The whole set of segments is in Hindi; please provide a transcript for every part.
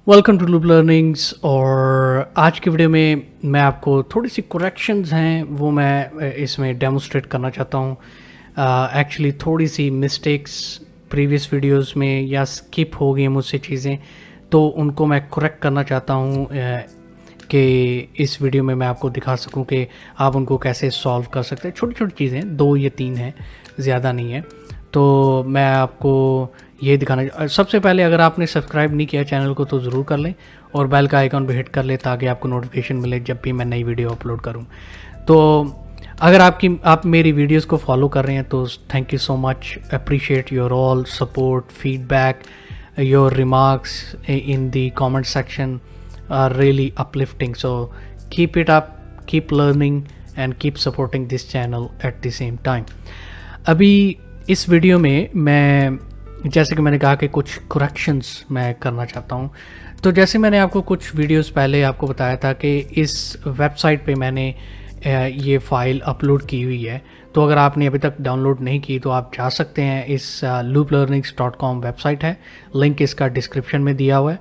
Welcome to loop learnings. और आज की वीडियो में मैं आपको थोड़ी सी करेक्शंस हैं वो मैं इसमें डेमोस्ट्रेट करना चाहता हूँ। एक्चुअली थोड़ी सी मिस्टेक्स प्रीवियस वीडियोस में या स्किप हो गई मुझसे चीज़ें, तो उनको मैं करेक्ट करना चाहता हूँ कि इस वीडियो में मैं आपको दिखा सकूँ कि आप उनको कैसे सॉल्व कर सकते हैं। छोटी छोटी चीज़ें, 2 या 3 हैं, ज़्यादा नहीं है। तो मैं आपको ये दिखाना, सबसे पहले अगर आपने सब्सक्राइब नहीं किया चैनल को तो ज़रूर कर लें और बेल का आइकॉन पे हिट कर लें ताकि आपको नोटिफिकेशन मिले जब भी मैं नई वीडियो अपलोड करूं। तो अगर आप मेरी वीडियोस को फॉलो कर रहे हैं तो thank you so much, appreciate your all support, feedback, your remarks in the comment section are really uplifting. So keep it up, keep learning and keep supporting this channel at the same time. अभी इस वीडियो में मैं, जैसे कि मैंने कहा कि कुछ करेक्शंस मैं करना चाहता हूँ। तो जैसे मैंने आपको कुछ वीडियोस पहले आपको बताया था कि इस वेबसाइट पे मैंने ये फ़ाइल अपलोड की हुई है। तो अगर आपने अभी तक डाउनलोड नहीं की तो आप जा सकते हैं। इस looplearnings.com वेबसाइट है, लिंक इसका डिस्क्रिप्शन में दिया हुआ है,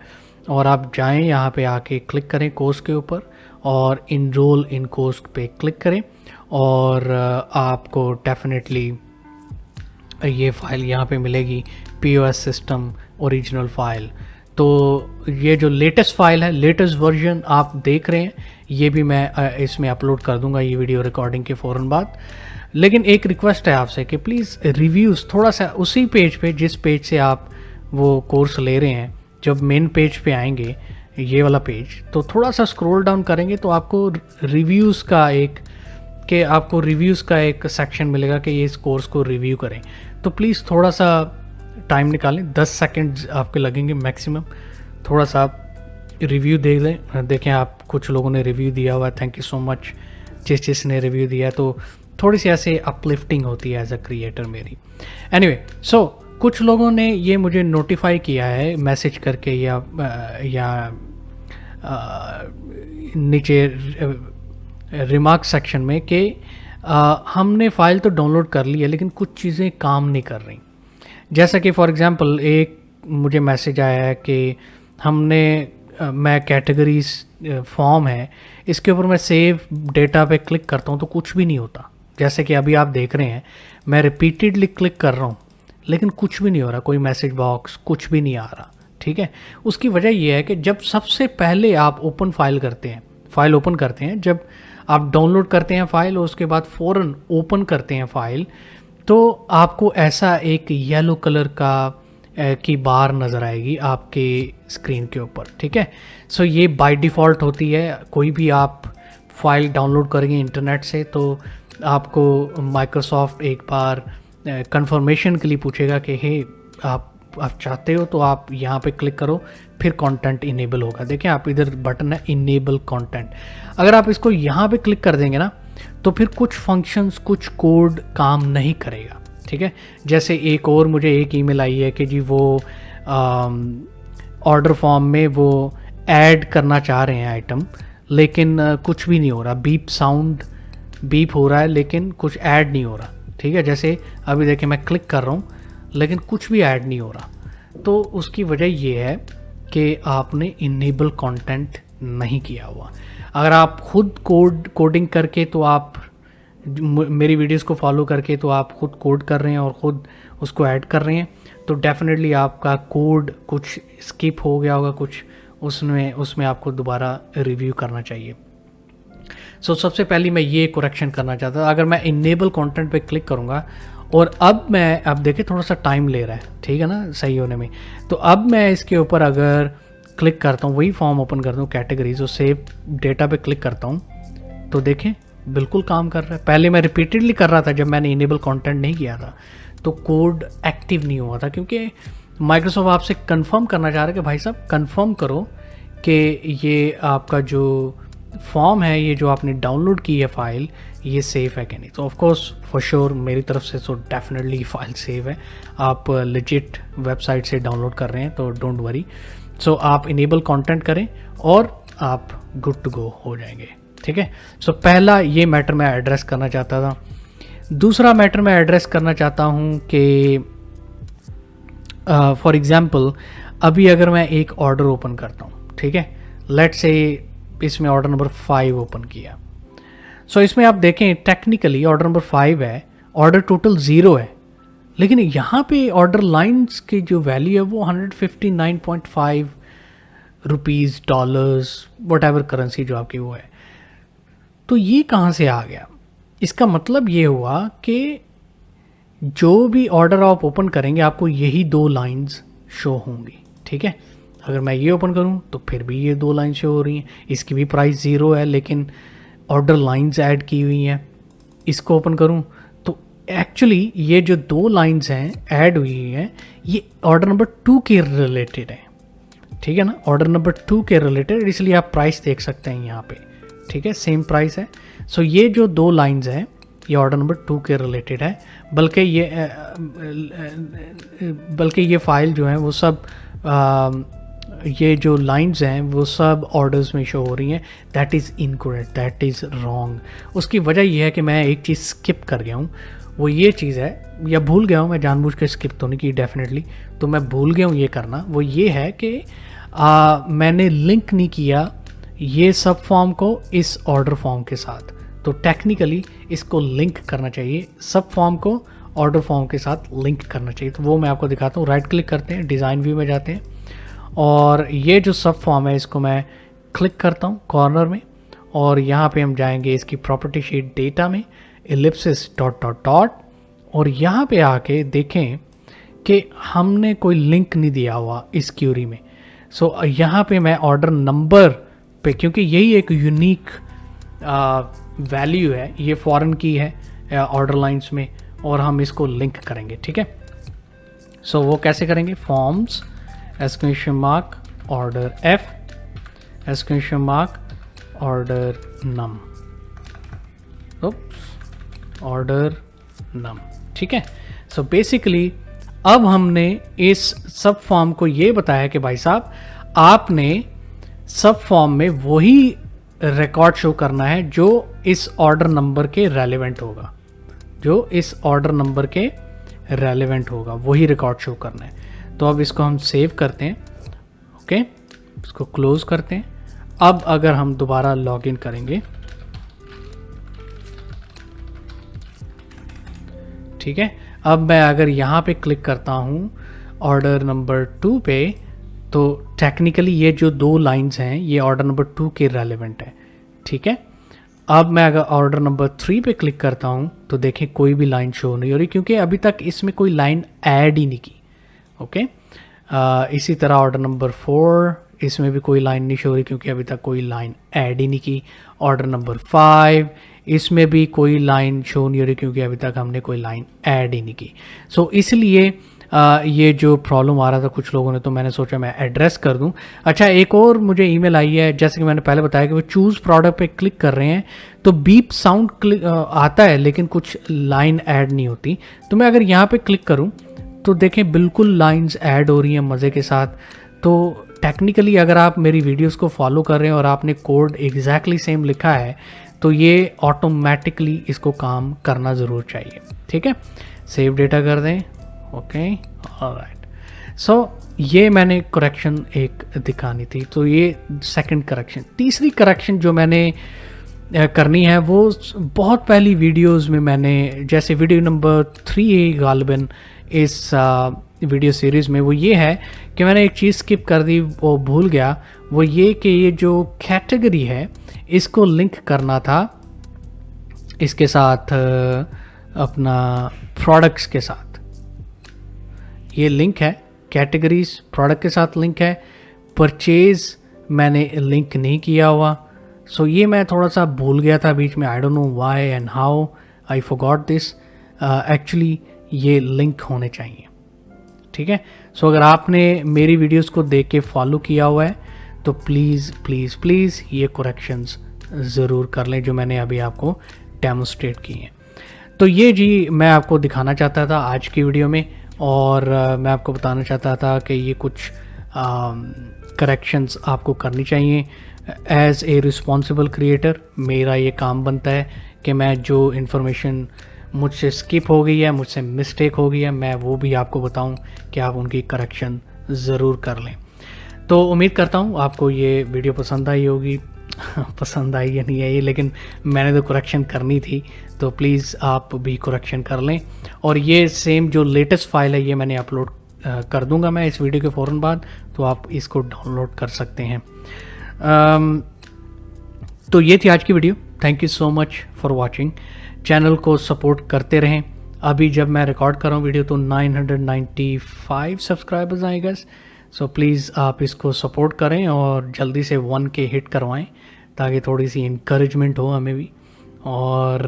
और आप जाएँ यहाँ पे आके क्लिक करें कोर्स के ऊपर और इनरोल इन कोर्स पे क्लिक करें और आपको डेफिनेटली ये फ़ाइल यहाँ पे मिलेगी, POS सिस्टम ओरिजिनल फ़ाइल। तो ये जो लेटेस्ट फ़ाइल है, लेटेस्ट वर्जन आप देख रहे हैं, ये भी मैं इसमें अपलोड कर दूंगा ये वीडियो रिकॉर्डिंग के फ़ौरन बाद। लेकिन एक रिक्वेस्ट है आपसे कि प्लीज़ रिव्यूज़ थोड़ा सा उसी पेज पे जिस पेज से आप वो कोर्स ले रहे हैं, जब मेन पेज पे आएंगे ये वाला पेज, तो थोड़ा सा स्क्रॉल डाउन करेंगे तो आपको रिव्यूज़ का एक सेक्शन मिलेगा कि ये इस कोर्स को रिव्यू करें। तो प्लीज़ थोड़ा सा टाइम निकालें, 10 सेकंड आपके लगेंगे मैक्सिमम। थोड़ा सा आप रिव्यू देख लें, देखें आप कुछ लोगों ने रिव्यू दिया हुआ है, थैंक यू सो मच जिसने रिव्यू दिया है। तो थोड़ी सी ऐसे अपलिफ्टिंग होती है एज अ क्रिएटर मेरी। एनीवे, सो कुछ लोगों ने ये मुझे नोटिफाई किया है मैसेज करके या नीचे रिमार्क सेक्शन में कि हमने फ़ाइल तो डाउनलोड कर ली है लेकिन कुछ चीज़ें काम नहीं कर रही। जैसा कि फॉर एग्ज़ाम्पल एक मुझे मैसेज आया है कि मैं कैटेगरीज फॉर्म है, इसके ऊपर मैं सेव डेटा पे क्लिक करता हूँ तो कुछ भी नहीं होता। जैसे कि अभी आप देख रहे हैं मैं रिपीटेडली क्लिक कर रहा हूँ लेकिन कुछ भी नहीं हो रहा, कोई मैसेज बॉक्स कुछ भी नहीं आ रहा। ठीक है, उसकी वजह यह है कि जब सबसे पहले आप फाइल ओपन करते हैं, जब आप डाउनलोड करते हैं फ़ाइल और उसके बाद फ़ौरन ओपन करते हैं फ़ाइल, तो आपको ऐसा एक येलो कलर की बार नज़र आएगी आपके स्क्रीन के ऊपर। ठीक है, सो ये बाय डिफ़ॉल्ट होती है। कोई भी आप फाइल डाउनलोड करेंगे इंटरनेट से तो आपको माइक्रोसॉफ्ट एक बार कंफर्मेशन के लिए पूछेगा कि हे आप चाहते हो तो आप यहाँ पे क्लिक करो, फिर कंटेंट इनेबल होगा। देखें आप इधर बटन है इनेबल कंटेंट, अगर आप इसको यहाँ पे क्लिक कर देंगे ना तो फिर कुछ फंक्शंस, कुछ कोड काम नहीं करेगा। ठीक है, जैसे एक और मुझे एक ईमेल आई है कि जी वो ऑर्डर फॉर्म में वो ऐड करना चाह रहे हैं आइटम, लेकिन कुछ भी नहीं हो रहा, बीप हो रहा है लेकिन कुछ ऐड नहीं हो रहा। ठीक है, जैसे अभी देखिए मैं क्लिक कर रहा हूँ लेकिन कुछ भी ऐड नहीं हो रहा। तो उसकी वजह ये है कि आपने इनेबल कंटेंट नहीं किया हुआ। अगर आप खुद कोडिंग करके, तो आप मेरी वीडियोस को फॉलो करके तो आप खुद कोड कर रहे हैं और ख़ुद उसको ऐड कर रहे हैं, तो डेफिनेटली आपका कोड कुछ स्किप हो गया होगा, कुछ उसमें आपको दोबारा रिव्यू करना चाहिए। सो सबसे पहले मैं ये करेक्शन करना चाहता था। अगर मैं इनेबल कंटेंट पे क्लिक करूँगा और अब देखिए थोड़ा सा टाइम ले रहा है, ठीक है ना, सही होने में। तो अब मैं इसके ऊपर अगर क्लिक करता हूँ, वही फॉर्म ओपन करता हूँ कैटेगरीज और सेव डेटा पे क्लिक करता हूँ, तो देखें बिल्कुल काम कर रहा है। पहले मैं रिपीटेडली कर रहा था जब मैंने इनेबल कंटेंट नहीं किया था, तो कोड एक्टिव नहीं हुआ था, क्योंकि माइक्रोसॉफ्ट आपसे कंफर्म करना चाह रहा है कि भाई साहब कंफर्म करो कि ये आपका जो फॉर्म है, ये जो आपने डाउनलोड की है फ़ाइल, ये सेफ़ है कि नहीं। तो ऑफ कोर्स फॉर श्योर मेरी तरफ से तो डेफिनेटली फ़ाइल सेव है। आप लेजिट वेबसाइट से डाउनलोड कर रहे हैं तो डोंट वरी। सो आप इनेबल कंटेंट करें और आप गुड टू गो हो जाएंगे। ठीक है, सो पहला ये मैटर मैं एड्रेस करना चाहता था। दूसरा मैटर मैं एड्रेस करना चाहता हूँ कि फॉर एग्ज़ाम्पल अभी अगर मैं एक ऑर्डर ओपन करता हूँ, ठीक है, लेट्स से इसमें ऑर्डर नंबर 5 ओपन किया। सो इसमें आप देखें टेक्निकली ऑर्डर नंबर 5 है, ऑर्डर टोटल 0 है, लेकिन यहाँ पे ऑर्डर लाइंस की जो वैल्यू है वो 159.5 rupees, dollars, what ever currency जो आपकी वो है। तो ये कहाँ से आ गया? इसका मतलब ये हुआ कि जो भी ऑर्डर आप ओपन करेंगे आपको यही 2 लाइंस शो होंगी, ठीक है। अगर मैं ये ओपन करूँ तो फिर भी ये 2 लाइन शो हो रही हैं, इसकी भी प्राइस 0 है लेकिन ऑर्डर लाइंस ऐड की हुई हैं। इसको ओपन करूँ तो एक्चुअली ये जो 2 लाइंस हैं ऐड हुई हैं, ये ऑर्डर नंबर 2 के रिलेटेड है, ठीक है ना, ऑर्डर नंबर 2 के रिलेटेड, इसलिए आप प्राइस देख सकते हैं यहाँ पे, ठीक है, सेम प्राइस है। सो ये जो 2 लाइंस हैं ये ऑर्डर नंबर 2 के रिलेटेड है, बल्कि ये फाइल जो है वो सब ये जो लाइंस हैं वो सब ऑर्डर्स में शो हो रही हैं। That is incorrect, that is wrong. उसकी वजह यह है कि मैं एक चीज़ स्किप कर गया हूँ, वो ये चीज़ है, या भूल गया हूँ, मैं जानबूझ के स्किप तो नहीं की डेफिनेटली, तो मैं भूल गया हूँ ये करना। वो ये है कि मैंने लिंक नहीं किया ये सब फॉर्म को इस ऑर्डर फॉर्म के साथ, तो टेक्निकली इसको लिंक करना चाहिए, सब फॉर्म को ऑर्डर फॉर्म के साथ लिंक करना चाहिए। तो वो मैं आपको दिखाता हूँ। राइट क्लिक करते हैं, डिज़ाइन व्यू में जाते हैं, और ये जो सब फॉर्म है इसको मैं क्लिक करता हूँ कॉर्नर में, और यहाँ पे हम जाएंगे इसकी प्रॉपर्टी शीट डेटा में, एलिप्सिस डॉट डॉट डॉट, और यहाँ पे आके देखें कि हमने कोई लिंक नहीं दिया हुआ इस क्यूरी में। सो यहाँ पे मैं ऑर्डर नंबर पे, क्योंकि यही एक यूनिक वैल्यू है, ये फॉरेन की है ऑर्डर लाइंस में, और हम इसको लिंक करेंगे, ठीक है। सो वो कैसे करेंगे? Forms exclamation mark order F exclamation mark order num order num, ठीक है। सो बेसिकली अब हमने इस सब फॉर्म को ये बताया कि भाई साहब आपने सब फॉर्म में वही रिकॉर्ड शो करना है जो इस ऑर्डर नंबर के रेलेवेंट होगा, जो इस ऑर्डर नंबर के रेलेवेंट होगा, वही रिकॉर्ड शो करना है। तो अब इसको हम सेव करते हैं, ओके, इसको क्लोज करते हैं। अब अगर हम दोबारा लॉगिन करेंगे, ठीक है, अब मैं अगर यहाँ पे क्लिक करता हूँ ऑर्डर नंबर 2 पे, तो टेक्निकली ये जो 2 लाइंस हैं ये ऑर्डर नंबर 2 के रेलेवेंट है, ठीक है। अब मैं अगर ऑर्डर नंबर 3 पे क्लिक करता हूँ तो देखें कोई भी लाइन शो नहीं हो रही, क्योंकि अभी तक इसमें कोई लाइन ऐड ही नहीं की, ओके। इसी तरह ऑर्डर नंबर 4, इसमें भी कोई लाइन नहीं शो हो रही क्योंकि अभी तक कोई लाइन ऐड ही नहीं की। ऑर्डर नंबर 5, इसमें भी कोई लाइन शो नहीं हो रही क्योंकि अभी तक हमने कोई लाइन ऐड ही नहीं की। सो इसलिए ये जो प्रॉब्लम आ रहा था कुछ लोगों ने, तो मैंने सोचा मैं एड्रेस कर दूं। अच्छा, एक और मुझे ईमेल आई है, जैसे कि मैंने पहले बताया कि वो चूज़ प्रोडक्ट पे क्लिक कर रहे हैं तो बीप साउंड आता है लेकिन कुछ लाइन ऐड नहीं होती। तो मैं अगर यहाँ पे क्लिक करूँ तो देखें बिल्कुल लाइंस ऐड हो रही हैं मज़े के साथ। तो टेक्निकली अगर आप मेरी वीडियोस को फॉलो कर रहे हैं और आपने कोड एग्जैक्टली सेम लिखा है तो ये ऑटोमेटिकली इसको काम करना ज़रूर चाहिए, ठीक है। सेव डेटा कर दें, ओके, ऑलराइट। सो ये मैंने करेक्शन एक दिखानी थी, तो ये सेकंड करेक्शन। तीसरी करेक्शन जो मैंने करनी है वो बहुत पहली वीडियोस में मैंने, जैसे वीडियो नंबर 3 है गालिबन इस वीडियो सीरीज़ में, वो ये है कि मैंने एक चीज़ स्किप कर दी, वो भूल गया। वो ये कि ये जो कैटेगरी है इसको लिंक करना था इसके साथ, अपना प्रोडक्ट्स के साथ। ये लिंक है, कैटेगरीज प्रोडक्ट के साथ लिंक है, परचेज़ मैंने लिंक नहीं किया हुआ। सो ये मैं थोड़ा सा भूल गया था बीच में, I don't know why and how I forgot this. Actually ये लिंक होने चाहिए, ठीक है। सो अगर आपने मेरी वीडियोस को देख के फॉलो किया हुआ है तो प्लीज़ प्लीज़ प्लीज़ ये करेक्शंस ज़रूर कर लें जो मैंने अभी आपको डेमोस्ट्रेट किए हैं। तो ये जी मैं आपको दिखाना चाहता था आज की वीडियो में, और मैं आपको बताना चाहता था कि ये कुछ करेक्शंस आपको करनी चाहिए। एज़ ए रिस्पॉन्सिबल क्रिएटर मेरा ये काम बनता है कि मैं जो इन्फॉर्मेशन मुझसे स्किप हो गई है, मुझसे मिस्टेक हो गई है, मैं वो भी आपको बताऊं कि आप उनकी करेक्शन ज़रूर कर लें। तो उम्मीद करता हूँ आपको ये वीडियो पसंद आई होगी। पसंद आई या नहीं आई, लेकिन मैंने तो करेक्शन करनी थी, तो प्लीज़ आप भी करेक्शन कर लें। और ये सेम जो लेटेस्ट फाइल है ये मैंने अपलोड कर दूंगा मैं इस वीडियो के फ़ौरन बाद, तो आप इसको डाउनलोड कर सकते हैं। तो ये थी आज की video. Thank you so much for watching. Channel को सपोर्ट करते रहें। अभी जब मैं रिकॉर्ड कर रहा हूँ वीडियो तो 995 सब्सक्राइबर्स आए गैस। सो प्लीज़ आप इसको सपोर्ट करें और जल्दी से 1K हिट करवाएं ताकि थोड़ी सी इंकरेजमेंट हो हमें भी। और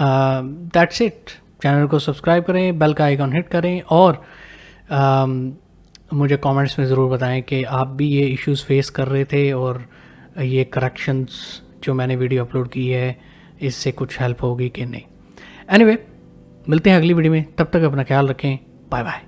दैट्स इट। चैनल को सब्सक्राइब करें, बेल का आइकॉन हिट करें और मुझे कमेंट्स में ज़रूर बताएं कि आप भी ये इश्यूज़ फेस कर रहे थे और ये करेक्शंस जो मैंने वीडियो अपलोड की है इससे कुछ हेल्प होगी कि नहीं। एनीवे, मिलते हैं अगली वीडियो में, तब तक अपना ख्याल रखें। Bye bye.